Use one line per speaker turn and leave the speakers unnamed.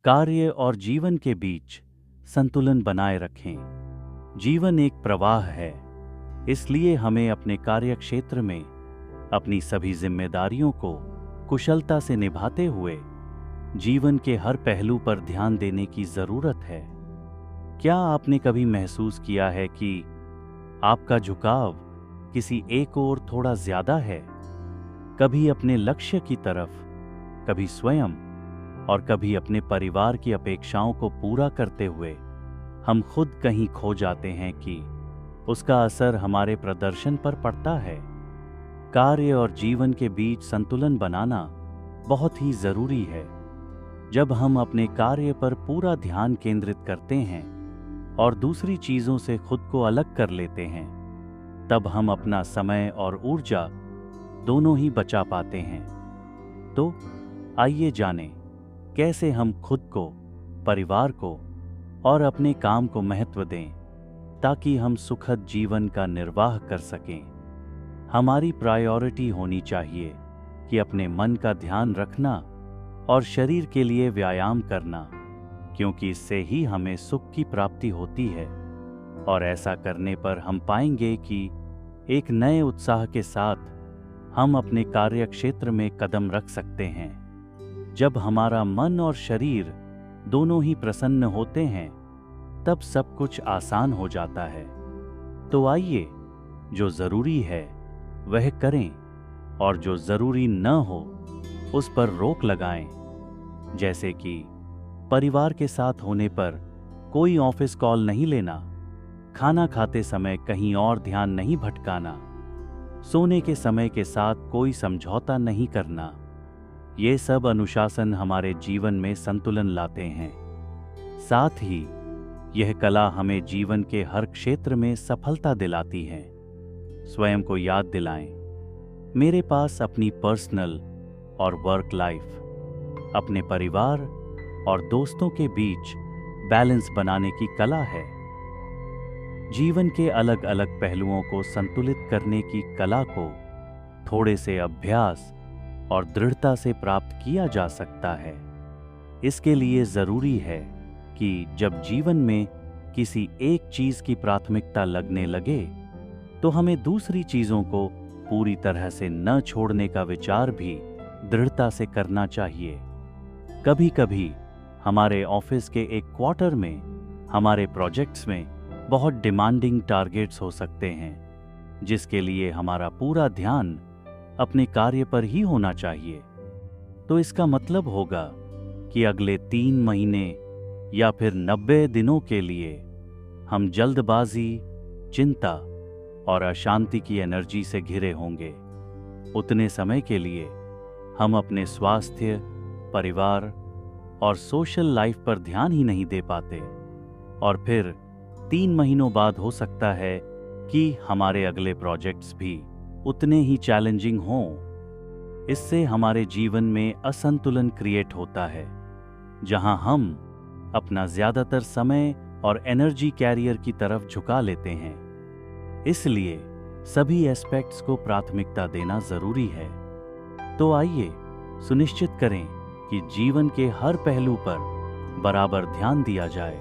कार्य और जीवन के बीच संतुलन बनाए रखें। जीवन एक प्रवाह है, इसलिए हमें अपने कार्य क्षेत्र में अपनी सभी जिम्मेदारियों को कुशलता से निभाते हुए जीवन के हर पहलू पर ध्यान देने की जरूरत है। क्या आपने कभी महसूस किया है कि आपका झुकाव किसी एक ओर थोड़ा ज्यादा है? कभी अपने लक्ष्य की तरफ, कभी स्वयं और कभी अपने परिवार की अपेक्षाओं को पूरा करते हुए हम खुद कहीं खो जाते हैं कि उसका असर हमारे प्रदर्शन पर पड़ता है। कार्य और जीवन के बीच संतुलन बनाना बहुत ही जरूरी है। जब हम अपने कार्य पर पूरा ध्यान केंद्रित करते हैं और दूसरी चीजों से खुद को अलग कर लेते हैं, तब हम अपना समय और ऊर्जा दोनों ही बचा पाते हैं। तो आइए जानें कैसे हम खुद को, परिवार को और अपने काम को महत्व दें ताकि हम सुखद जीवन का निर्वाह कर सकें। हमारी प्रायोरिटी होनी चाहिए कि अपने मन का ध्यान रखना और शरीर के लिए व्यायाम करना, क्योंकि इससे ही हमें सुख की प्राप्ति होती है। और ऐसा करने पर हम पाएंगे कि एक नए उत्साह के साथ हम अपने कार्य क्षेत्र में कदम रख सकते हैं। जब हमारा मन और शरीर दोनों ही प्रसन्न होते हैं, तब सब कुछ आसान हो जाता है। तो आइए, जो जरूरी है वह करें और जो जरूरी न हो उस पर रोक लगाएं। जैसे कि परिवार के साथ होने पर कोई ऑफिस कॉल नहीं लेना, खाना खाते समय कहीं और ध्यान नहीं भटकाना, सोने के समय के साथ कोई समझौता नहीं करना। ये सब अनुशासन हमारे जीवन में संतुलन लाते हैं। साथ ही यह कला हमें जीवन के हर क्षेत्र में सफलता दिलाती है। स्वयं को याद दिलाएं, मेरे पास अपनी पर्सनल और वर्क लाइफ, अपने परिवार और दोस्तों के बीच बैलेंस बनाने की कला है। जीवन के अलग अलग पहलुओं को संतुलित करने की कला को थोड़े से अभ्यास और दृढ़ता से प्राप्त किया जा सकता है। इसके लिए जरूरी है कि जब जीवन में किसी एक चीज की प्राथमिकता लगने लगे, तो हमें दूसरी चीजों को पूरी तरह से न छोड़ने का विचार भी दृढ़ता से करना चाहिए। कभी कभी हमारे ऑफिस के एक क्वार्टर में हमारे प्रोजेक्ट्स में बहुत डिमांडिंग टारगेट्स हो सकते हैं, जिसके लिए हमारा पूरा ध्यान अपने कार्य पर ही होना चाहिए। तो इसका मतलब होगा कि अगले 3 महीने या फिर 90 दिनों के लिए हम जल्दबाजी, चिंता और अशांति की एनर्जी से घिरे होंगे। उतने समय के लिए हम अपने स्वास्थ्य, परिवार और सोशल लाइफ पर ध्यान ही नहीं दे पाते। और फिर 3 महीनों बाद हो सकता है कि हमारे अगले प्रोजेक्ट्स भी उतने ही चैलेंजिंग हों। इससे हमारे जीवन में असंतुलन क्रिएट होता है, जहां हम अपना ज्यादातर समय और एनर्जी कैरियर की तरफ झुका लेते हैं। इसलिए सभी एस्पेक्ट्स को प्राथमिकता देना जरूरी है। तो आइए सुनिश्चित करें कि जीवन के हर पहलू पर बराबर ध्यान दिया जाए।